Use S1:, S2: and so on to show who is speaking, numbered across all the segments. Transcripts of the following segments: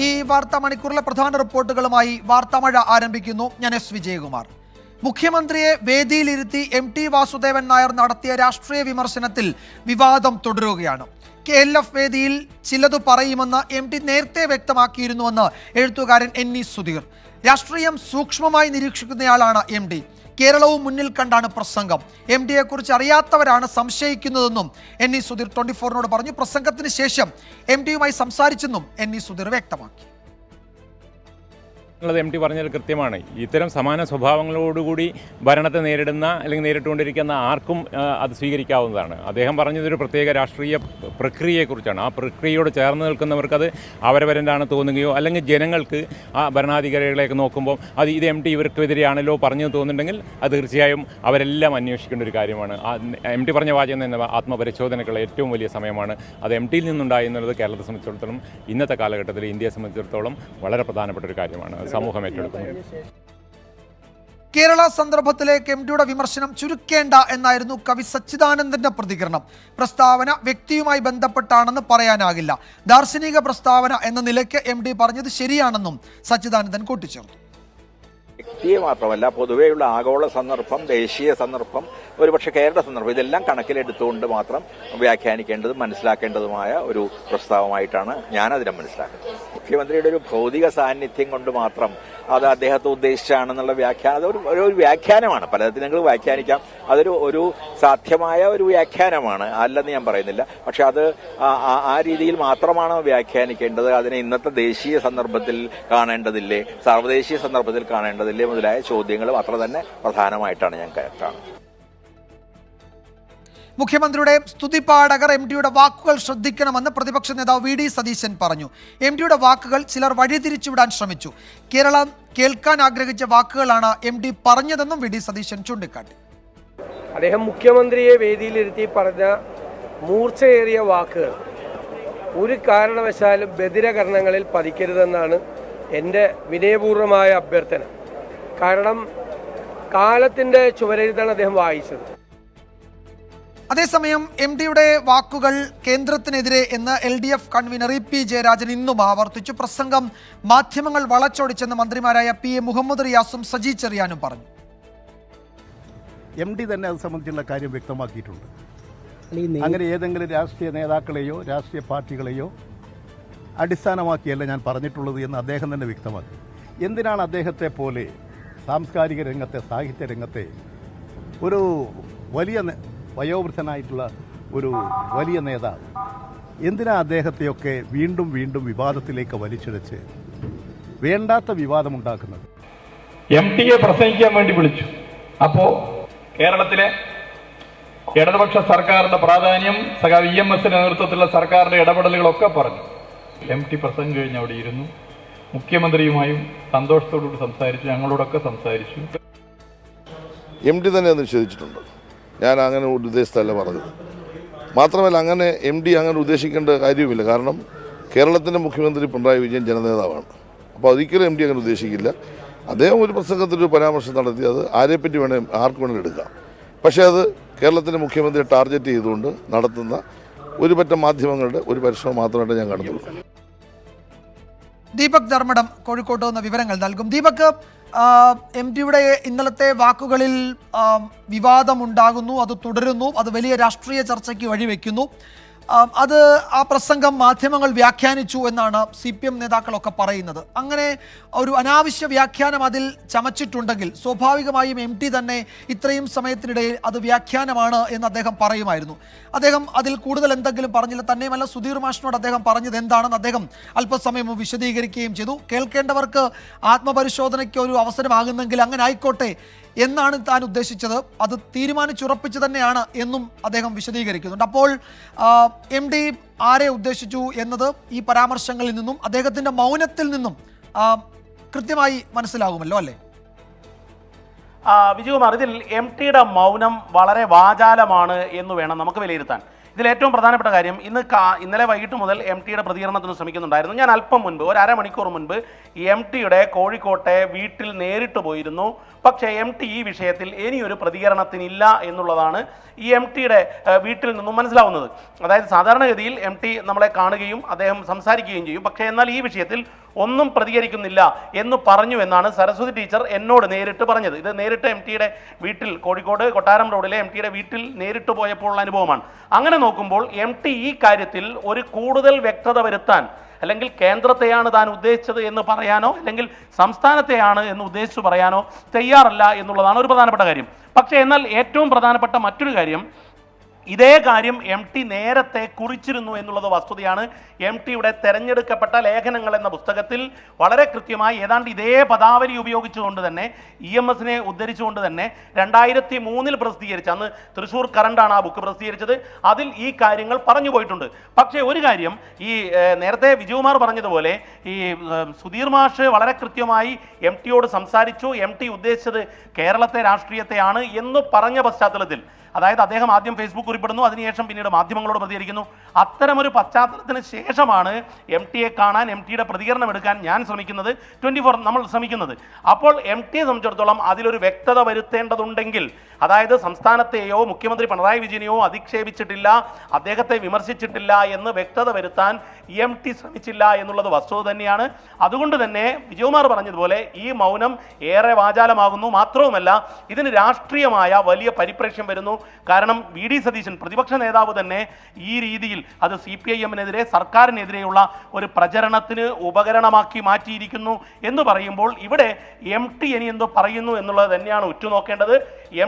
S1: ഈ വാർത്താ മണിക്കൂറിലെ പ്രധാന റിപ്പോർട്ടുകളുമായി വാർത്താമഴ ആരംഭിക്കുന്നു. ഞാൻ എസ് വിജയകുമാർ. മുഖ്യമന്ത്രിയെ വേദിയിലിരുത്തി MT വാസുദേവൻ നായർ നടത്തിയ രാഷ്ട്രീയ വിമർശനത്തിൽ വിവാദം തുടരുകയാണ്. KLF വേദിയിൽ ചിലതു പറയുമെന്ന് MT നേരത്തെ വ്യക്തമാക്കിയിരുന്നുവെന്ന് എഴുത്തുകാരൻ NE സുധീർ. രാഷ്ട്രീയം സൂക്ഷ്മമായി നിരീക്ഷിക്കുന്നയാളാണ് MT. കേരളവും മുന്നിൽ കണ്ടാണ് പ്രസംഗം. MTയെ കുറിച്ച് അറിയാത്തവരാണ് സംശയിക്കുന്നതെന്നും NE സുധീർ 24നോട് പറഞ്ഞു. പ്രസംഗത്തിന് ശേഷം MTയുമായി സംസാരിച്ചെന്നും NE സുധീർ വ്യക്തമാക്കി.
S2: MT പറഞ്ഞത് കൃത്യമാണ്. ഇത്തരം സമാന സ്വഭാവങ്ങളോടുകൂടി ഭരണത്തെ നേരിടുന്ന അല്ലെങ്കിൽ നേരിട്ടുകൊണ്ടിരിക്കുന്ന ആർക്കും അത് സ്വീകരിക്കാവുന്നതാണ്. അദ്ദേഹം പറഞ്ഞതൊരു പ്രത്യേക രാഷ്ട്രീയ പ്രക്രിയയെക്കുറിച്ചാണ്. ആ പ്രക്രിയയോട് ചേർന്ന് നിൽക്കുന്നവർക്കത് അവരവരെന്താണ് തോന്നുകയോ അല്ലെങ്കിൽ ജനങ്ങൾക്ക് ആ ഭരണാധികാരികളെയൊക്കെ നോക്കുമ്പോൾ അത് ഇത് MT ഇവർക്കെതിരെയാണല്ലോ പറഞ്ഞത് തോന്നുന്നുണ്ടെങ്കിൽ അത് തീർച്ചയായും അവരെല്ലാം അന്വേഷിക്കേണ്ട ഒരു കാര്യമാണ്. MT പറഞ്ഞ വാചകം എന്ന ആത്മപരിശോധനയ്ക്കുള്ള ഏറ്റവും വലിയ സമയമാണ്. അത് MTയിൽ നിന്നുണ്ടായി എന്നുള്ളത് കേരളത്തെ സംബന്ധിച്ചിടത്തോളം ഇന്നത്തെ കാലഘട്ടത്തിൽ ഇന്ത്യയെ സംബന്ധിച്ചിടത്തോളം വളരെ പ്രധാനപ്പെട്ട ഒരു കാര്യമാണ്. സമൂഹം ഏറ്റെടുക്കുന്നു.
S1: കേരള സന്ദർഭത്തിലേക്ക് MTയുടെ വിമർശനം ചുരുക്കേണ്ട എന്നായിരുന്നു കവി സച്ചിദാനന്ദന്റെ പ്രതികരണം. പ്രസ്താവന വ്യക്തിയുമായി ബന്ധപ്പെട്ടാണെന്ന് പറയാനാകില്ല. ദാർശനിക പ്രസ്താവന എന്ന നിലയ്ക്ക് MT പറഞ്ഞത് ശരിയാണെന്നും സച്ചിദാനന്ദൻ കൂട്ടിച്ചേർത്തു.
S3: വ്യക്തിയെ മാത്രമല്ല, പൊതുവെയുള്ള ആഗോള സന്ദർഭം, ദേശീയ സന്ദർഭം, ഒരുപക്ഷെ കേരള സന്ദർഭം, ഇതെല്ലാം കണക്കിലെടുത്തുകൊണ്ട് മാത്രം വ്യാഖ്യാനിക്കേണ്ടതും മനസ്സിലാക്കേണ്ടതുമായ ഒരു പ്രസ്താവമായിട്ടാണ് ഞാനതിനെ മനസ്സിലാക്കുന്നത്. മുഖ്യമന്ത്രിയുടെ ഒരു ഭൗതിക സാന്നിധ്യം കൊണ്ട് മാത്രം അത് അദ്ദേഹത്തെ ഉദ്ദേശിച്ചാണെന്നുള്ള വ്യാഖ്യാനം അതൊരു വ്യാഖ്യാനമാണ്. പലതരത്തിൽ വ്യാഖ്യാനിക്കാം. അതൊരു സാധ്യമായ ഒരു വ്യാഖ്യാനമാണ്, അല്ലെന്ന് ഞാൻ പറയുന്നില്ല. പക്ഷെ അത് ആ രീതിയിൽ മാത്രമാണ് വ്യാഖ്യാനിക്കേണ്ടത്. അതിനെ ഇന്നത്തെ ദേശീയ സന്ദർഭത്തിൽ കാണേണ്ടതില്ലേ, സാർവദേശീയ സന്ദർഭത്തിൽ കാണേണ്ടതില്ലേ മുതലായ ചോദ്യങ്ങളും അത്ര തന്നെ പ്രധാനമായിട്ടാണ് ഞാൻ കാണുന്നത്.
S1: മുഖ്യമന്ത്രിയുടെ സ്തുതിപാഠകർ MTയുടെ വാക്കുകൾ ശ്രദ്ധിക്കണമെന്ന് പ്രതിപക്ഷ നേതാവ് VD സതീശൻ പറഞ്ഞു. MTയുടെ വാക്കുകൾ ചിലർ വഴിതിരിച്ചുവിടാൻ ശ്രമിച്ചു. കേരളം കേൾക്കാൻ ആഗ്രഹിച്ച വാക്കുകളാണ് MT പറഞ്ഞതെന്നും VD സതീശൻ ചൂണ്ടിക്കാട്ടി.
S4: അദ്ദേഹം മുഖ്യമന്ത്രിയെ വേദിയിലിരുത്തി പറഞ്ഞ മൂർച്ചയേറിയ വാക്കുകൾ ഒരു കാരണവശാലും ബധിരകരണങ്ങളിൽ പതിക്കരുതെന്നാണ് എൻ്റെ വിനയപൂർവമായ അഭ്യർത്ഥന. കാരണം കാലത്തിൻ്റെ ചുവരെഴുത്താണ് അദ്ദേഹം വായിച്ചത്.
S1: അതേസമയം MTയുടെ വാക്കുകൾ കേന്ദ്രത്തിനെതിരെ എന്ന് LDF കൺവീനർ EP ജയരാജൻ ഇന്നും ആവർത്തിച്ചു. പ്രസംഗം മാധ്യമങ്ങൾ വളച്ചൊടിച്ചെന്ന് മന്ത്രിമാരായ PA മുഹമ്മദ് റിയാസും സജി ചെറിയാനും പറഞ്ഞു.
S5: MT തന്നെ അത് സംബന്ധിച്ചുള്ള കാര്യം വ്യക്തമാക്കിയിട്ടുണ്ട്. അങ്ങനെ ഏതെങ്കിലും രാഷ്ട്രീയ നേതാക്കളെയോ രാഷ്ട്രീയ പാർട്ടികളെയോ അടിസ്ഥാനമാക്കിയല്ല ഞാൻ പറഞ്ഞിട്ടുള്ളത് എന്ന് അദ്ദേഹം തന്നെ വ്യക്തമാക്കി. എന്തിനാണ് അദ്ദേഹത്തെ പോലെ സാംസ്കാരിക രംഗത്തെ, സാഹിത്യ രംഗത്തെ ഒരു വലിയ വയോവൃദ്ധനായിട്ടുള്ള ഒരു വലിയ നേതാവ് എന്തിനാ അദ്ദേഹത്തെയൊക്കെ വീണ്ടും വീണ്ടും വിവാദത്തിലേക്ക് വലിച്ചിഴച്ച് വേണ്ടാത്ത വിവാദമുണ്ടാക്കുന്നത്?
S6: MTയെ പ്രസംഗിക്കാൻ വേണ്ടി വിളിച്ചു. അപ്പോൾ കേരളത്തിലെ ഇടതുപക്ഷ സർക്കാരിന്റെ പ്രാധാന്യം, സഖാവ് EMSന്റെ നേതൃത്വത്തിലുള്ള സർക്കാരിന്റെ ഇടപെടലുകളൊക്കെ പറഞ്ഞു. MT പ്രസംഗം കഴിഞ്ഞ് അവിടെ ഇരുന്നു. മുഖ്യമന്ത്രിയുമായും സന്തോഷത്തോടുകൂടി സംസാരിച്ചു, ഞങ്ങളോടൊക്കെ സംസാരിച്ചു.
S7: MT തന്നെ നിഷേധിച്ചിട്ടുണ്ട്. ഞാൻ അങ്ങനെ ഉദ്ദേശിച്ചല്ല പറഞ്ഞത്. മാത്രമല്ല അങ്ങനെ MT അങ്ങനെ ഉദ്ദേശിക്കേണ്ട കാര്യവുമില്ല. കാരണം കേരളത്തിൻ്റെ മുഖ്യമന്ത്രി പിണറായി വിജയൻ ജനനേതാവാണ്. അപ്പോൾ ഒരിക്കലും MT അങ്ങനെ ഉദ്ദേശിക്കില്ല. അദ്ദേഹം ഒരു പ്രസംഗത്തിലൊരു പരാമർശം നടത്തി, അത് ആരെപ്പറ്റി ആർക്ക് വേണമെങ്കിലും എടുക്കാം. പക്ഷേ അത് കേരളത്തിൻ്റെ മുഖ്യമന്ത്രിയെ ടാർഗറ്റ് ചെയ്തുകൊണ്ട് നടത്തുന്ന ഒരു പറ്റം മാധ്യമങ്ങളുടെ ഒരു പരിശ്രമം മാത്രമായിട്ട് ഞാൻ കാണുന്നുള്ളൂ.
S1: ദീപക് ധർമ്മടം കോഴിക്കോട്ട് നിന്ന് വിവരങ്ങൾ നൽകും. ദീപക്, MTയുടെ ഇന്നലത്തെ വാക്കുകളിൽ വിവാദമുണ്ടാകുന്നു, അത് തുടരുന്നു, അത് വലിയ രാഷ്ട്രീയ ചർച്ചയ്ക്ക് വഴിവെക്കുന്നു. അത് ആ പ്രസംഗം മാധ്യമങ്ങൾ വ്യാഖ്യാനിച്ചു എന്നാണ് CPM നേതാക്കളൊക്കെ പറയുന്നത്. അങ്ങനെ ഒരു അനാവശ്യ വ്യാഖ്യാനം അതിൽ ചമച്ചിട്ടുണ്ടെങ്കിൽ സ്വാഭാവികമായും MT തന്നെ ഇത്രയും സമയത്തിനിടയിൽ അത് വ്യാഖ്യാനമാണ് എന്ന് അദ്ദേഹം പറയുമായിരുന്നു. അദ്ദേഹം അതിൽ കൂടുതൽ എന്തെങ്കിലും പറഞ്ഞില്ല. തന്നെയുമല്ല, സുധീർ മാഷിനോട് അദ്ദേഹം പറഞ്ഞത് എന്താണെന്ന് അദ്ദേഹം അല്പസമയം വിശദീകരിക്കുകയും ചെയ്തു. കേൾക്കേണ്ടവർക്ക് ആത്മപരിശോധനയ്ക്ക് ഒരു അവസരമാകുന്നെങ്കിൽ അങ്ങനെ ആയിക്കോട്ടെ എന്നാണ് താൻ ഉദ്ദേശിച്ചത്. അത് തീരുമാനിച്ചുറപ്പിച്ച് തന്നെയാണ് എന്നും അദ്ദേഹം വിശദീകരിക്കുന്നുണ്ട്. അപ്പോൾ MT ആരെ ഉദ്ദേശിച്ചു എന്നത് ഈ പരാമർശങ്ങളിൽ നിന്നും അദ്ദേഹത്തിൻ്റെ മൗനത്തിൽ നിന്നും കൃത്യമായി മനസ്സിലാകുമല്ലോ, അല്ലേ?
S8: വിജയകുമാർ, ഇതിൽ MTയുടെ മൗനം വളരെ വാചാലമാണ് എന്ന് വേണം നമുക്ക് വിലയിരുത്താൻ. ഇതിലേറ്റവും പ്രധാനപ്പെട്ട കാര്യം ഇന്നലെ വൈകിട്ട് മുതൽ MTയുടെ പ്രതികരണത്തിന് ശ്രമിക്കുന്നുണ്ടായിരുന്നു. ഞാൻ അല്പം മുൻപ് ഒരു അരമണിക്കൂർ മുൻപ് MTയുടെ കോഴിക്കോട്ടെ വീട്ടിൽ നേരിട്ട് പോയിരുന്നു. പക്ഷേ MT ഈ വിഷയത്തിൽ ഇനിയൊരു പ്രതികരണത്തിനില്ല എന്നുള്ളതാണ് ഈ MTയുടെ വീട്ടിൽ നിന്നും മനസ്സിലാവുന്നത്. അതായത് സാധാരണഗതിയിൽ MT നമ്മളെ കാണുകയും അദ്ദേഹം സംസാരിക്കുകയും ചെയ്യും. പക്ഷേ എന്നാൽ ഈ വിഷയത്തിൽ ഒന്നും പ്രതികരിക്കുന്നില്ല എന്ന് പറഞ്ഞു എന്നാണ് സരസ്വതി ടീച്ചർ എന്നോട് നേരിട്ട് പറഞ്ഞത്. ഇത് നേരിട്ട് MTയുടെ വീട്ടിൽ കോഴിക്കോട് കൊട്ടാരം റോഡിലെ MTയുടെ വീട്ടിൽ നേരിട്ട് പോയപ്പോഴുള്ള അനുഭവമാണ്. അങ്ങനെ നോക്കുമ്പോൾ MT ഈ കാര്യത്തിൽ ഒരു കൂടുതൽ വ്യക്തത വരുത്താൻ, അല്ലെങ്കിൽ കേന്ദ്രത്തെയാണ് താൻ ഉദ്ദേശിച്ചത് എന്ന് പറയാനോ അല്ലെങ്കിൽ സംസ്ഥാനത്തെയാണ് എന്ന് ഉദ്ദേശിച്ചു പറയാനോ തയ്യാറല്ല എന്നുള്ളതാണ് ഒരു പ്രധാനപ്പെട്ട കാര്യം. പക്ഷേ എന്നാൽ ഏറ്റവും പ്രധാനപ്പെട്ട മറ്റൊരു കാര്യം, ഇതേ കാര്യം MT നേരത്തെ കുറിച്ചിരുന്നു എന്നുള്ളത് വസ്തുതയാണ്. MTയുടെ തെരഞ്ഞെടുക്കപ്പെട്ട ലേഖനങ്ങൾ എന്ന പുസ്തകത്തിൽ വളരെ കൃത്യമായി ഏതാണ്ട് ഇതേ പദാവലി ഉപയോഗിച്ചുകൊണ്ട് തന്നെ EMSനെ ഉദ്ധരിച്ചുകൊണ്ട് തന്നെ 2003 പ്രസിദ്ധീകരിച്ച, അന്ന് തൃശ്ശൂർ കറണ്ടാണ് ആ ബുക്ക് പ്രസിദ്ധീകരിച്ചത്, അതിൽ ഈ കാര്യങ്ങൾ പറഞ്ഞു പോയിട്ടുണ്ട്. പക്ഷേ ഒരു കാര്യം, ഈ നേരത്തെ വിജയകുമാർ പറഞ്ഞതുപോലെ ഈ സുധീർ മാഷ് വളരെ കൃത്യമായി MTയോട് സംസാരിച്ചു, MT ഉദ്ദേശിച്ചത് കേരളത്തെ രാഷ്ട്രീയത്തെയാണ് എന്ന് പറഞ്ഞ പശ്ചാത്തലത്തിൽ, അതായത് അദ്ദേഹം ആദ്യം ഫേസ്ബുക്ക് കുറിപ്പിടുന്നു, അതിനുശേഷം പിന്നീട് മാധ്യമങ്ങളോട് പ്രതികരിക്കുന്നു. അത്തരമൊരു പശ്ചാത്തലത്തിന് ശേഷമാണ് MTയെ കാണാൻ, MTയുടെ പ്രതികരണം എടുക്കാൻ ഞാൻ ശ്രമിക്കുന്നത്, 24 നമ്മൾ ശ്രമിക്കുന്നത്. അപ്പോൾ MTയെ സംബന്ധിച്ചിടത്തോളം അതിലൊരു വ്യക്തത വരുത്തേണ്ടതുണ്ടെങ്കിൽ, അതായത് സംസ്ഥാനത്തെയോ മുഖ്യമന്ത്രി പിണറായി വിജയനെയോ അധിക്ഷേപിച്ചിട്ടില്ല, അദ്ദേഹത്തെ വിമർശിച്ചിട്ടില്ല എന്ന് വ്യക്തത വരുത്താൻ MT ശ്രമിച്ചില്ല എന്നുള്ളത് വസ്തുത തന്നെയാണ്. അതുകൊണ്ട് തന്നെ വിജയകുമാർ പറഞ്ഞതുപോലെ ഈ മൗനം ഏറെ വാചാലമാകുന്നു. മാത്രവുമല്ല ഇതിന് രാഷ്ട്രീയമായ വലിയ പരിപ്രേക്ഷ്യം വരുന്നു. കാരണം VD സതീശൻ പ്രതിപക്ഷ നേതാവ് തന്നെ ഈ രീതിയിൽ അത് CPIM-നെതിരെ സർക്കാരിനെതിരെയുള്ള ഒരു പ്രചരണത്തിന് ഉപകരണമാക്കി മാറ്റിയിരിക്കുന്നു എന്ന് പറയുമ്പോൾ ഇവിടെ MT ഇനി എന്തോ പറയുന്നു എന്നുള്ളത് തന്നെയാണ് ഉറ്റുനോക്കേണ്ടത്.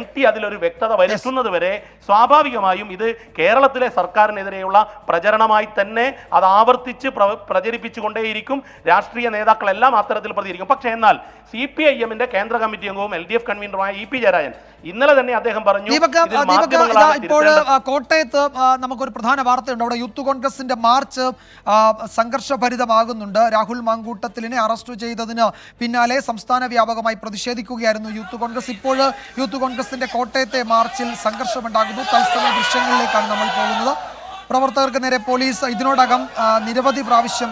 S8: MT അതിലൊരു വ്യക്തത വരുത്തുന്നത് വരെ സ്വാഭാവികമായും ഇത് കേരളത്തിലെ സർക്കാരിനെതിരെയുള്ള പ്രചരണമായി തന്നെ അത് ആവർത്തിച്ച് പ്രചരിപ്പിച്ചുകൊണ്ടേയിരിക്കും. രാഷ്ട്രീയ നേതാക്കളെല്ലാം അത്തരത്തിൽ പ്രതികരിക്കും. പക്ഷേ എന്നാൽ CPIM-ന്റെ കേന്ദ്ര കമ്മിറ്റി അംഗവും LDF കൺവീനറുമായ EP ജയരാജൻ ഇന്നലെ തന്നെ അദ്ദേഹം പറഞ്ഞു,
S1: ഇപ്പോൾ കോട്ടയത്ത് നമുക്കൊരു പ്രധാന വാർത്തയുണ്ട്. അവിടെ യൂത്ത് കോൺഗ്രസിന്റെ മാർച്ച് സംഘർഷഭരിതമാകുന്നുണ്ട്. രാഹുൽ മാങ്കൂട്ടത്തിലിനെ അറസ്റ്റ് ചെയ്തതിന് പിന്നാലെ സംസ്ഥാന വ്യാപകമായി പ്രതിഷേധിക്കുകയായിരുന്നു യൂത്ത് കോൺഗ്രസ്. ഇപ്പോൾ യൂത്ത് കോൺഗ്രസിന്റെ കോട്ടയത്തെ മാർച്ചിൽ സംഘർഷമുണ്ടാകുന്നു. തത്സമയ ദൃശ്യങ്ങളിലേക്കാണ് നമ്മൾ പോകുന്നത്. പ്രവർത്തകർക്ക് നേരെ പോലീസ് ഇതിനോടകം നിരവധി പ്രാവശ്യം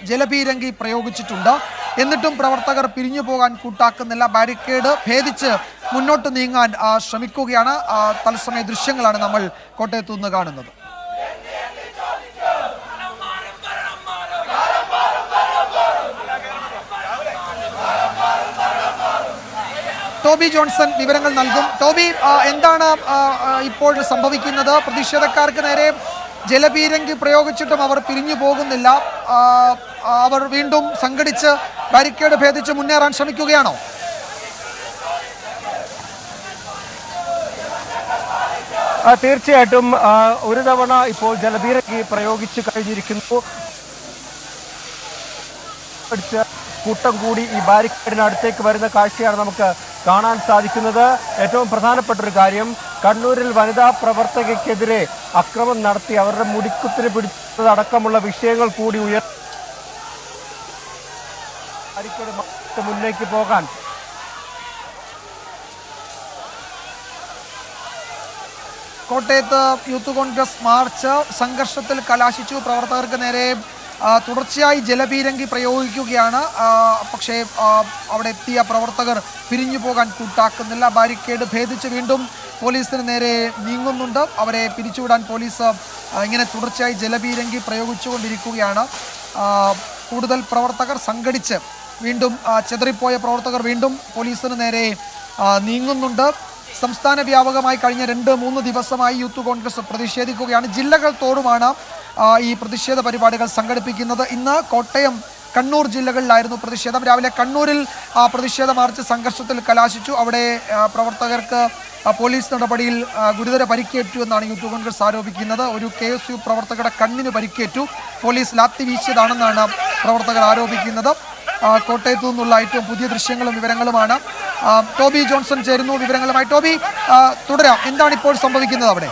S1: ജലപീരങ്കി പ്രയോഗിച്ചിട്ടുണ്ട്. എന്നിട്ടും പ്രവർത്തകർ പിരിഞ്ഞു പോകാൻ കൂട്ടാക്കുന്നില്ല. ബാരിക്കേഡ് ഭേദിച്ച് മുന്നോട്ട് നീങ്ങാൻ ശ്രമിക്കുകയാണ്. തത്സമയ ദൃശ്യങ്ങളാണ് നമ്മൾ കോട്ടയത്തു നിന്ന് കാണുന്നത്. ടോബി ജോൺസൺ വിവരങ്ങൾ നൽകും. ടോബി, എന്താണ് ഇപ്പോൾ സംഭവിക്കുന്നത്? പ്രതിഷേധക്കാർക്ക് നേരെ ജലപീരങ്കി പ്രയോഗിച്ചിട്ടും അവർ പിരിഞ്ഞു പോകുന്നില്ല. അവർ വീണ്ടും സംഘടിച്ച് ബാരിക്കേഡ് ഭേദിച്ച് മുന്നേറാൻ ശ്രമിക്കുകയാണോ?
S4: തീർച്ചയായിട്ടും ഒരു തവണ ഇപ്പോൾ ജലപീരങ്കി പ്രയോഗിച്ചു കഴിഞ്ഞിരിക്കുന്നു. കൂട്ടം കൂടി ഈ ബാരിക്കേഡിന് അടുത്തേക്ക് വരുന്ന കാഴ്ചയാണ് നമുക്ക് കാണാൻ സാധിക്കുന്നത്. ഏറ്റവും പ്രധാനപ്പെട്ട ഒരു കാര്യം, കണ്ണൂരിൽ വനിതാ പ്രവർത്തകയ്ക്കെതിരെ അക്രമം നടത്തി അവരുടെ മുടിക്കുത്തിന് പിടിച്ചതടക്കമുള്ള വിഷയങ്ങൾ കൂടി ബാരിക്കേഡ് മുന്നേക്ക് പോകാൻ
S1: കോട്ടയത്ത് യൂത്ത് കോൺഗ്രസ് മാർച്ച് സംഘർഷത്തിൽ കലാശിച്ചു. പ്രവർത്തകർക്ക് നേരെ തുടർച്ചയായി ജലപീരങ്കി പ്രയോഗിക്കുകയാണ്. പക്ഷേ അവിടെ എത്തിയ പ്രവർത്തകർ പിരിഞ്ഞു പോകാൻ കൂട്ടാക്കുന്നില്ല. ബാരിക്കേഡ് ഭേദിച്ച് വീണ്ടും പോലീസിന് നേരെ നീങ്ങുന്നുണ്ട്. അവരെ പിരിച്ചുവിടാൻ പോലീസ് ഇങ്ങനെ തുടർച്ചയായി ജലപീരങ്കി പ്രയോഗിച്ചുകൊണ്ടിരിക്കുകയാണ്. കൂടുതൽ പ്രവർത്തകർ സംഘടിച്ച് വീണ്ടും ചെതറിപ്പോയ പ്രവർത്തകർ വീണ്ടും പോലീസിന് നേരെ നീങ്ങുന്നുണ്ട്. സംസ്ഥാന വ്യാപകമായി കഴിഞ്ഞ 2-3 ദിവസമായി യൂത്ത് കോൺഗ്രസ് പ്രതിഷേധിക്കുകയാണ്. ജില്ലകൾ തോറുമാണ് ഈ പ്രതിഷേധ പരിപാടികൾ സംഘടിപ്പിക്കുന്നത്. ഇന്ന് കോട്ടയം, കണ്ണൂർ ജില്ലകളിലായിരുന്നു പ്രതിഷേധം. രാവിലെ കണ്ണൂരിൽ പ്രതിഷേധ മാർച്ച് സംഘർഷത്തിൽ കലാശിച്ചു. അവിടെ പ്രവർത്തകർക്ക് പോലീസ് നടപടിയിൽ ഗുരുതര പരിക്കേറ്റു എന്നാണ് യൂത്ത് കോൺഗ്രസ് ആരോപിക്കുന്നത്. ഒരു KSU പ്രവർത്തകരുടെ കണ്ണിന് പരിക്കേറ്റു. പോലീസ് ലാത്തി വീശിയതാണെന്നാണ് പ്രവർത്തകർ ആരോപിക്കുന്നത്. കോട്ടയത്തു നിന്നുള്ള ഏറ്റവും പുതിയ ദൃശ്യങ്ങളും വിവരങ്ങളുമാണ്. ടോബി ജോൺസൺ ചേരുന്നു വിവരങ്ങളുമായി. ടോബി, തുടരാം. എന്താണ് ഇപ്പോൾ സംഭവിക്കുന്നത് അവിടെ?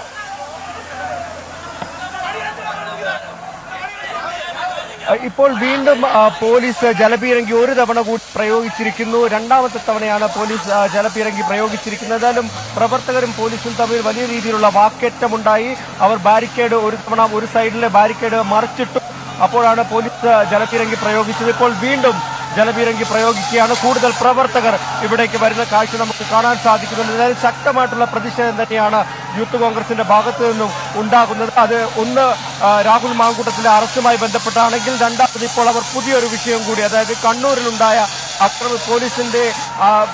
S4: ഇപ്പോൾ വീണ്ടും പോലീസ് ജലപീരങ്കി ഒരു തവണ കൂടി പ്രയോഗിച്ചിരിക്കുന്നു. രണ്ടാമത്തെ തവണയാണ് പോലീസ് ജലപീരങ്കി പ്രയോഗിച്ചിരിക്കുന്നത്. ഏതായാലും പ്രവർത്തകരും പോലീസും തമ്മിൽ വലിയ രീതിയിലുള്ള വാക്കേറ്റമുണ്ടായി. അവർ ബാരിക്കേഡ് ഒരു തവണ ഒരു സൈഡിലെ ബാരിക്കേഡ് മറിച്ചിട്ടു. അപ്പോഴാണ് പോലീസ് ജലപീരങ്കി പ്രയോഗിച്ചത്. ഇപ്പോൾ വീണ്ടും ജലപീരങ്കി പ്രയോഗിക്കുകയാണ്. കൂടുതൽ പ്രവർത്തകർ ഇവിടേക്ക് വരുന്ന കാഴ്ച നമുക്ക് കാണാൻ സാധിക്കുന്നുണ്ട്. അതായത് ശക്തമായിട്ടുള്ള പ്രതിഷേധം തന്നെയാണ് യൂത്ത് കോൺഗ്രസിന്റെ ഭാഗത്തു നിന്നും ഉണ്ടാകുന്നത്. അത് ഒന്ന് രാഹുൽ മാങ്കൂട്ടത്തിന്റെ അറസ്റ്റുമായി ബന്ധപ്പെട്ടാണെങ്കിൽ, രണ്ടാമത് ഇപ്പോൾ അവർ പുതിയൊരു വിഷയം കൂടി, അതായത് കണ്ണൂരിലുണ്ടായ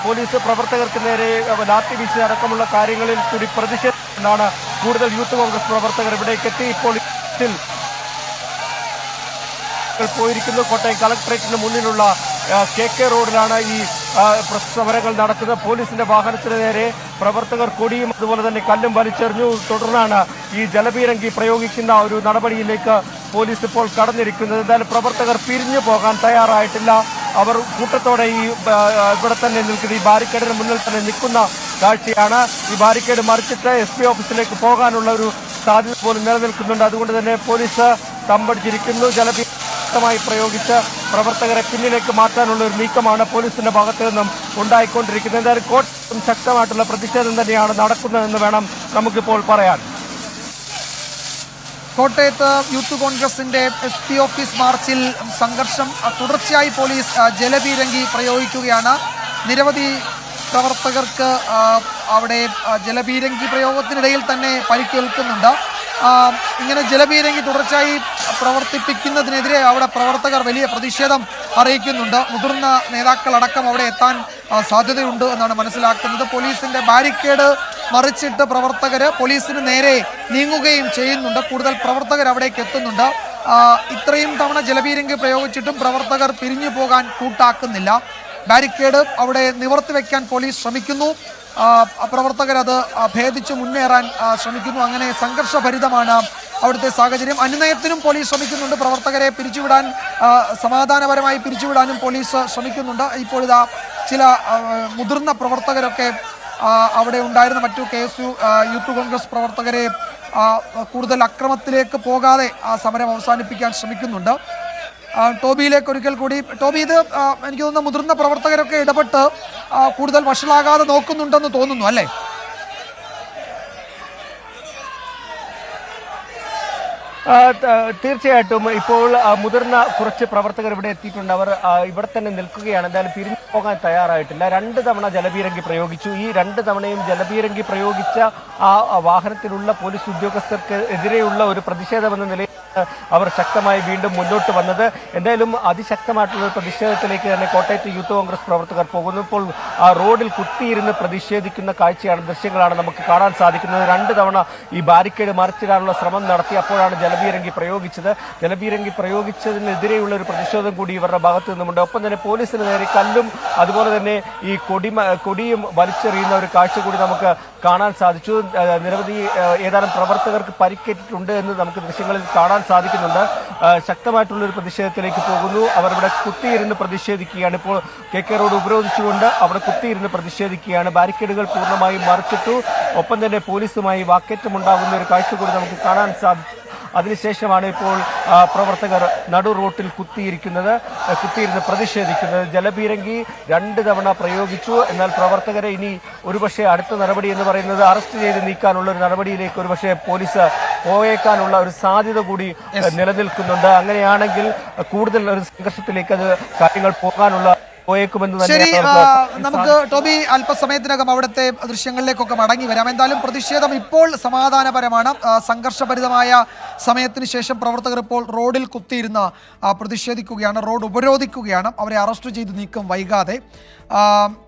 S4: പോലീസ് പ്രവർത്തകർക്ക് നേരെ ലാത്തി വീശി അടക്കമുള്ള കാര്യങ്ങളിൽ കൂടി പ്രതിഷേധിച്ചാണ് കൂടുതൽ യൂത്ത് കോൺഗ്രസ് പ്രവർത്തകർ ഇവിടേക്ക് എത്തി. ഇപ്പോൾ പോയിരിക്കുന്നു. കോട്ടയം കളക്ടറേറ്റിന് മുന്നിലുള്ള KK റോഡിലാണ് ഈ സമരങ്ങൾ നടക്കുന്നത്. പോലീസിന്റെ വാഹനത്തിന് നേരെ പ്രവർത്തകർ കൊടിയും അതുപോലെ തന്നെ കല്ലും വലിച്ചെറിഞ്ഞു. തുടർന്നാണ് ഈ ജലപീരങ്കി പ്രയോഗിക്കുന്ന ഒരു നടപടിയിലേക്ക് പോലീസ് ഇപ്പോൾ കടന്നിരിക്കുന്നത്. എന്തായാലും പ്രവർത്തകർ പിരിഞ്ഞു പോകാൻ തയ്യാറായിട്ടില്ല. അവർ കൂട്ടത്തോടെ ഇവിടെ തന്നെ നിൽക്കുന്ന ഈ ബാരിക്കേഡിന് മുന്നിൽ തന്നെ നിൽക്കുന്ന കാഴ്ചയാണ്. ഈ ബാരിക്കേഡ് മറിച്ചിട്ട് SP ഓഫീസിലേക്ക് പോകാനുള്ള ഒരു സാധ്യത പോലും നിലനിൽക്കുന്നുണ്ട്. അതുകൊണ്ട് തന്നെ പോലീസ് തമ്പടിച്ചിരിക്കുന്നു. ശക്തമായി പ്രയോഗിച്ച് പ്രവർത്തകരെ പിന്നിലേക്ക് മാറ്റാനുള്ള ഒരു നീക്കമാണ് പോലീസിന്റെ ഭാഗത്തു നിന്നും ഉണ്ടായിക്കൊണ്ടിരിക്കുന്നത്. എന്തായാലും കോട്ടയം ശക്തമായിട്ടുള്ള പ്രതിഷേധം തന്നെയാണ് നടക്കുന്നതെന്ന് വേണം നമുക്കിപ്പോൾ പറയാൻ.
S1: കോട്ടയത്ത് യൂത്ത് കോൺഗ്രസിന്റെ SP ഓഫീസ് മാർച്ചിൽ സംഘർഷം തുടർച്ചയായി പോലീസ് ജലപീരങ്കി പ്രയോഗിക്കുകയാണ്. നിരവധി പ്രവർത്തകർക്ക് അവിടെ ജലപീരങ്കി പ്രയോഗത്തിനിടയിൽ തന്നെ പരിക്കേൽക്കുന്നുണ്ട്. ഇങ്ങനെ ജലപീരങ്കി തുടർച്ചയായി പ്രവർത്തിപ്പിക്കുന്നതിനെതിരെ അവിടെ പ്രവർത്തകർ വലിയ പ്രതിഷേധം അറിയിക്കുന്നുണ്ട്. മുതിർന്ന നേതാക്കളടക്കം അവിടെ എത്താൻ സാധ്യതയുണ്ട് എന്നാണ് മനസ്സിലാക്കുന്നത്. പോലീസിന്റെ ബാരിക്കേഡ് മറിച്ചിട്ട് പ്രവർത്തകർ പോലീസിന് നേരെ നീങ്ങുകയും ചെയ്യുന്നുണ്ട്. കൂടുതൽ പ്രവർത്തകർ അവിടേക്ക് എത്തുന്നുണ്ട്. ഇത്രയും തവണ ജലപീരങ്കി പ്രയോഗിച്ചിട്ടും പ്രവർത്തകർ പിരിഞ്ഞു പോകാൻ കൂട്ടാക്കുന്നില്ല. ബാരിക്കേഡ് അവിടെ നിവർത്തി വയ്ക്കാൻ പോലീസ് ശ്രമിക്കുന്നു. പ്രവർത്തകരത് ഭേദിച്ച് മുന്നേറാൻ ശ്രമിക്കുന്നു. അങ്ങനെ സംഘർഷഭരിതമാണ് അവിടുത്തെ സാഹചര്യം. അനുനയത്തിനും പോലീസ് ശ്രമിക്കുന്നുണ്ട്. പ്രവർത്തകരെ പിരിച്ചുവിടാൻ, സമാധാനപരമായി പിരിച്ചുവിടാനും പോലീസ് ശ്രമിക്കുന്നുണ്ട്. ഇപ്പോൾ ഇതാ ചില മുതിർന്ന പ്രവർത്തകരൊക്കെ അവിടെ ഉണ്ടായിരുന്ന മറ്റു KSU യൂത്ത് കോൺഗ്രസ് പ്രവർത്തകരെ കൂടുതൽ അക്രമത്തിലേക്ക് പോകാതെ ആ സമരം അവസാനിപ്പിക്കാൻ ശ്രമിക്കുന്നുണ്ട്. ടോബിയിലേക്ക് ഒരിക്കൽ കൂടി. ടോബി, ഇത് എനിക്ക് തോന്നുന്ന മുതിർന്ന പ്രവർത്തകരൊക്കെ ഇടപെട്ട് കൂടുതൽ വഷളാകാതെ നോക്കുന്നുണ്ടെന്ന് തോന്നുന്നു, അല്ലേ?
S4: തീർച്ചയായിട്ടും ഇപ്പോൾ മുതിർന്ന കുറച്ച് പ്രവർത്തകർ ഇവിടെ എത്തിയിട്ടുണ്ട്. അവർ ഇവിടെ തന്നെ നിൽക്കുകയാണ്. എന്തായാലും പിരിഞ്ഞു പോകാൻ തയ്യാറായിട്ടില്ല. 2 തവണ ജലപീരങ്കി പ്രയോഗിച്ചു. ഈ 2 തവണയും ജലപീരങ്കി പ്രയോഗിച്ച ആ വാഹനത്തിലുള്ള പോലീസ് ഉദ്യോഗസ്ഥർക്ക് എതിരെയുള്ള ഒരു പ്രതിഷേധമെന്ന നിലയിൽ അവർ ശക്തമായി വീണ്ടും മുന്നോട്ട് വന്നത്. എന്തായാലും അതിശക്തമായിട്ടുള്ള പ്രതിഷേധത്തിലേക്ക് തന്നെ കോട്ടയത്ത് യൂത്ത് കോൺഗ്രസ് പ്രവർത്തകർ പോകുന്നു. ഇപ്പോൾ റോഡിൽ കുത്തിയിരുന്ന് പ്രതിഷേധിക്കുന്ന കാഴ്ചയാണ്, ദൃശ്യങ്ങളാണ് നമുക്ക് കാണാൻ സാധിക്കുന്നത്. 2 തവണ ഈ ബാരിക്കേഡ് മറിച്ചിടാനുള്ള ശ്രമം നടത്തി. അപ്പോഴാണ് ജലപീരങ്കി പ്രയോഗിച്ചത്. ജലപീരങ്കി പ്രയോഗിച്ചതിനെതിരെയുള്ള ഒരു പ്രതിഷേധം കൂടി ഇവരുടെ ഭാഗത്തു നിന്നുമുണ്ട്. ഒപ്പം തന്നെ പോലീസിന് നേരെ കല്ലും അതുപോലെ തന്നെ ഈ കൊടിയും വലിച്ചെറിയുന്ന ഒരു കാഴ്ച കൂടി നമുക്ക് കാണാൻ സാധിച്ചു. നിരവധി ഏതാനും പ്രവർത്തകർക്ക് പരിക്കേറ്റിട്ടുണ്ട് എന്ന് നമുക്ക് ദൃശ്യങ്ങളിൽ കാണാൻ സാധിക്കുന്നുണ്ട്. ശക്തമായിട്ടുള്ള ഒരു പ്രതിഷേധത്തിലേക്ക് പോകുന്നു. അവർ ഇവിടെ കുത്തിയിരുന്ന് പ്രതിഷേധിക്കുകയാണ്. ഇപ്പോൾ KK റോഡ് ഉപരോധിച്ചുകൊണ്ട് അവിടെ കുത്തിയിരുന്ന് പ്രതിഷേധിക്കുകയാണ്. ബാരിക്കേഡുകൾ പൂർണ്ണമായും മറിച്ചിട്ടു. ഒപ്പം തന്നെ പോലീസുമായി വാക്കേറ്റമുണ്ടാകുന്ന ഒരു കാഴ്ച കൂടി നമുക്ക് കാണാൻ സാധിച്ചു. അതിനുശേഷമാണ് ഇപ്പോൾ പ്രവർത്തകർ നടു റോട്ടിൽ കുത്തിയിരുന്ന് പ്രതിഷേധിക്കുന്നത്. ജലപീരങ്കി 2 തവണ പ്രയോഗിച്ചു. എന്നാൽ പ്രവർത്തകരെ ഇനി ഒരുപക്ഷെ അടുത്ത നടപടി എന്ന് പറയുന്നത് അറസ്റ്റ് ചെയ്ത് നീക്കാനുള്ള ഒരു നടപടിയിലേക്ക് ഒരുപക്ഷെ പോലീസ് പോയേക്കാനുള്ള ഒരു സാധ്യത കൂടി നിലനിൽക്കുന്നുണ്ട്. അങ്ങനെയാണെങ്കിൽ കൂടുതൽ ഒരു സംഘർഷത്തിലേക്ക് അത് കാര്യങ്ങൾ പോകാനുള്ള
S1: ശരി, നമുക്ക് ടോബി അല്പസമയത്തിനകം അവിടുത്തെ ദൃശ്യങ്ങളിലേക്കൊക്കെ മടങ്ങി വരാം. എന്തായാലും പ്രതിഷേധം ഇപ്പോൾ സമാധാനപരമാണ്. സംഘർഷഭരിതമായ സമയത്തിന് ശേഷം പ്രവർത്തകർ ഇപ്പോൾ റോഡിൽ കുത്തിയിരുന്ന് പ്രതിഷേധിക്കുകയാണ്, റോഡ് ഉപരോധിക്കുകയാണ്. അവരെ അറസ്റ്റ് ചെയ്ത് നീക്കം വൈകാതെ.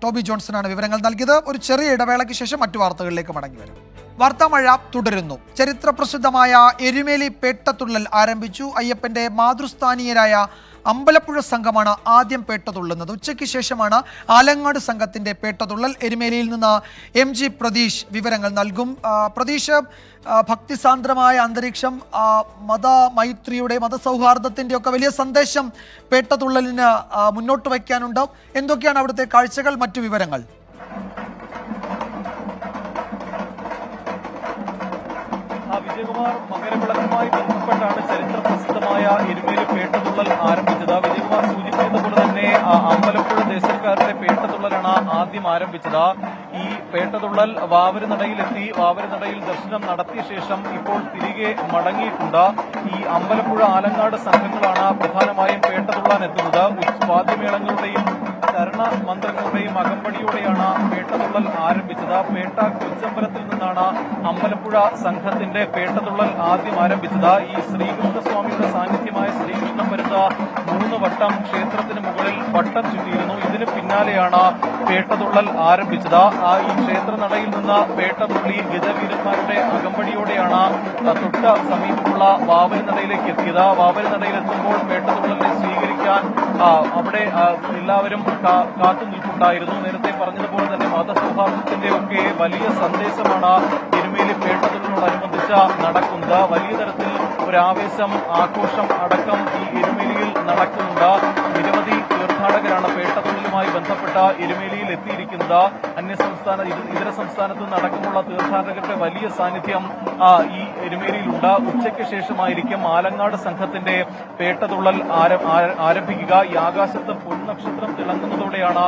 S1: ടോബി ജോൺസനാണ് വിവരങ്ങൾ നൽകിയത്. ഒരു ചെറിയ ഇടവേളയ്ക്ക് ശേഷം മറ്റു വാർത്തകളിലേക്ക് മടങ്ങി വരാം. വാർത്താമഴ തുടരുന്നു. ചരിത്ര പ്രസിദ്ധമായ എരുമേലി പേട്ടതുള്ളൽ ആരംഭിച്ചു. അയ്യപ്പന്റെ മാതൃസ്ഥാനീയരായ അമ്പലപ്പുഴ സംഘമാണ് ആദ്യം പേട്ടതുള്ളുന്നത്. ഉച്ചയ്ക്ക് ശേഷമാണ് ആലങ്ങാട് സംഘത്തിന്റെ പേട്ടതുള്ളൽ. എരുമേലിയിൽ നിന്ന് MG പ്രതീഷ് വിവരങ്ങൾ നൽകും. പ്രതീഷ്, ഭക്തിസാന്ദ്രമായ അന്തരീക്ഷം, മതമൈത്രിയുടെ, മതസൗഹാർദ്ദത്തിന്റെ ഒക്കെ വലിയ സന്ദേശം പേട്ടതുള്ളലിന് മുന്നോട്ട് വയ്ക്കാനുണ്ട്. എന്തൊക്കെയാണ് അവിടുത്തെ കാഴ്ചകൾ, മറ്റു വിവരങ്ങൾ?
S9: വിജയകുമാർ, മകരവിളക്കുമായി ബന്ധപ്പെട്ടാണ് ചരിത്ര പ്രസിദ്ധമായ പ്രസിദ്ധമായ എരുമേലി പേട്ടതുള്ളൽ ആരംഭിച്ചത്. വിജയകുമാർ സൂചിപ്പിച്ചതുപോലെ തന്നെ അമ്പലപ്പുഴ ദേശക്കാരുടെ പേട്ടതുള്ളലാണ് ആദ്യം ആരംഭിച്ചത്. ഈ പേട്ടതുള്ളൽ വാവരുനടയിലെത്തി വാവരുനടയിൽ ദർശനം നടത്തിയ ശേഷം ഇപ്പോൾ തിരികെ മടങ്ങിയിട്ടുണ്ട്. ഈ അമ്പലപ്പുഴ ആലങ്ങാട് സംഘങ്ങളാണ് പ്രധാനമായും പേട്ടതുള്ളാൻ എത്തുന്നത്. വാദ്യമേളങ്ങളുടെയും ശരണ മന്ത്രങ്ങളുടെയും അകമ്പടിയോടെയാണ് പേട്ടതുള്ളൽ ആരംഭിച്ചത്. പേട്ട കൊച്ചമ്പലത്തിൽ നിന്നാണ് അമ്പലപ്പുഴ സംഘത്തിന്റെ പേട്ടതുള്ളൽ ആദ്യം ആരംഭിച്ചത്. ഈ ശ്രീകൃഷ്ണസ്വാമിയുടെ സാന്നിധ്യമായ ശ്രീകൃഷ്ണ പരുന്ത 3 വട്ടം ക്ഷേത്രത്തിന് മുകളിൽ വട്ടം ചുറ്റിയിരുന്നു. ഇതിന് പിന്നാലെയാണ് പേട്ടതുള്ളൽ ആരംഭിച്ചത്. ഈ ക്ഷേത്രനടയിൽ നിന്ന് പേട്ടതുള്ളി ഗജവീരന്മാരുടെ അകമ്പടിയോടെയാണ് തൊട്ട സമീപമുള്ള വാവരുനടയിലേക്ക് എത്തിയത്. വാവരുനടയിലെത്തുമ്പോൾ പേട്ടതുള്ളലിനെ സ്വീകരിക്കാൻ അവിടെ എല്ലാവരും കാത്തു നിൽപ്പുണ്ടായിരുന്നു. നേരത്തെ പറഞ്ഞതുപോലെ തന്നെ മതസൗഹാർദ്ദത്തിന്റെ ഒക്കെ വലിയ സന്ദേശമാണ് എരുമേലി പേട്ടതുള്ളലിനോടനുബന്ധിച്ച് നടക്കുന്നത്. വലിയ തരത്തിൽ ഒരാവേശം, ആഘോഷം അടക്കം ഈ എരുമേലിയിൽ നടക്കുന്നുണ്ട്. നിരവധി തീർത്ഥാടകരാണ് പേട്ടതുള്ളലുമായി ബന്ധപ്പെട്ട എരുമേലിയിൽ എത്തിയിരിക്കുന്നത്. അന്യസംസ്ഥാന ഇതര സംസ്ഥാനത്ത് നടക്കുമുള്ള തീർത്ഥാടകരുടെ വലിയ സാന്നിധ്യം ഈ എരുമേലിയിലുണ്ട്. ഉച്ചയ്ക്ക് ശേഷമായിരിക്കും ആലങ്ങാട് സംഘത്തിന്റെ പേട്ടതുള്ളൽ ആരംഭിക്കുക. ഈ ആകാശത്ത് പൊന്നക്ഷത്രം തിളങ്ങുന്നതോടെയാണ്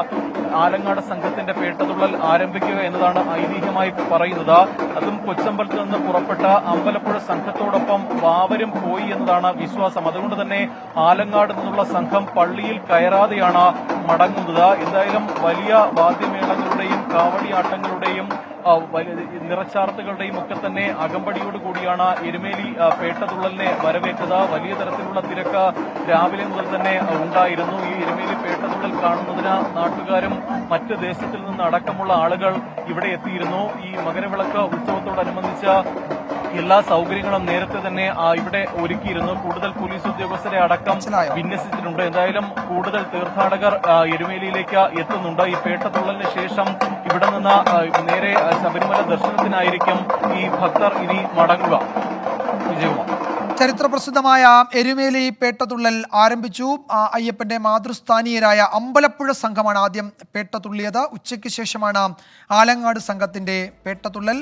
S9: ആലങ്ങാട് സംഘത്തിന്റെ പേട്ടതുള്ളൽ ആരംഭിക്കുക എന്നതാണ് ഐതിഹ്യമായി പറയുന്നത്. അതും കൊച്ചമ്പലത്ത് നിന്ന് പുറപ്പെട്ട അമ്പലപ്പുഴ സംഘത്തോടൊപ്പം വാവരും പോയി എന്നതാണ് വിശ്വാസം. അതുകൊണ്ട് തന്നെ ആലങ്ങാട് നിന്നുള്ള സംഘം പള്ളിയിൽ കയറാതെയാണ് മടങ്ങുന്നത്. എന്തായാലും വലിയ വാദ്യമേളങ്ങളുടെയും കാവടിയാട്ടങ്ങളുടെയും നിറച്ചാർത്തുകളുടെയും ഒക്കെ തന്നെ അകമ്പടിയോടുകൂടിയാണ് എരുമേലി പേട്ടതുള്ളലിനെ വരവേറ്റത്. വലിയ തരത്തിലുള്ള തിരക്ക് രാവിലെ മുതൽ തന്നെ ഉണ്ടായിരുന്നു. ഈ എരുമേലി പേട്ടതുള്ളൽ കാണുന്നതിന് നാട്ടുകാരും മറ്റ് ദേശത്തിൽ നിന്ന് അടക്കമുള്ള ആളുകൾ ഇവിടെ എത്തിയിരുന്നു. ഈ മകരവിളക്ക് ഉത്സവത്തോടനുബന്ധിച്ച് എല്ലാ സൗകര്യങ്ങളും നേരത്തെ തന്നെ ഇവിടെ ഒരുക്കിയിരുന്നു. കൂടുതൽ പോലീസ് ഉദ്യോഗസ്ഥരെ അടക്കം വിന്യസിച്ചിട്ടുണ്ട്. എന്തായാലും കൂടുതൽ തീർത്ഥാടകർ എരുമേലിയിലേക്ക് എത്തുന്നുണ്ട്. ഈ പേട്ടതുള്ളലിന് ശേഷം ഇവിടെ നിന്ന് നേരെ ശബരിമല ദർശനത്തിനായിരിക്കും ഈ ഭക്തർ ഇനി മടങ്ങുക. വിജയകുമാർ.
S1: ചരിത്രപ്രസിദ്ധമായ എരുമേലി പേട്ടതുള്ളൽ ആരംഭിച്ചു. അയ്യപ്പന്റെ മാതൃസ്ഥാനീയരായ അമ്പലപ്പുഴ സംഘമാണ് ആദ്യം പേട്ടതുള്ളിയത്. ഉച്ചയ്ക്ക് ശേഷമാണ് ആലങ്ങാട് സംഘത്തിന്റെ പേട്ടതുള്ളൽ.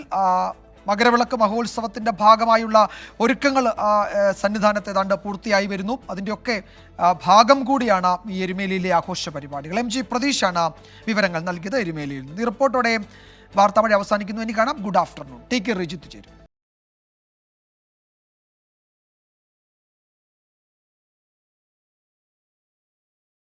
S1: മകരവിളക്ക് മഹോത്സവത്തിന്റെ ഭാഗമായുള്ള ഒരുക്കങ്ങൾ സന്നിധാനത്ത് ഏതാണ്ട് പൂർത്തിയായി വരുന്നു. അതിൻ്റെയൊക്കെ ഭാഗം കൂടിയാണ് ഈ എരുമേലിയിലെ ആഘോഷ പരിപാടികൾ. MG പ്രതീഷാണ് വിവരങ്ങൾ നൽകിയത് എരുമേലിയിൽ നിന്ന്. ഈ റിപ്പോർട്ടോടെ വാർത്താമഴ അവസാനിക്കുന്നു. ഇനി കാണാം. Good afternoon. Take care. Rijith ചേരും.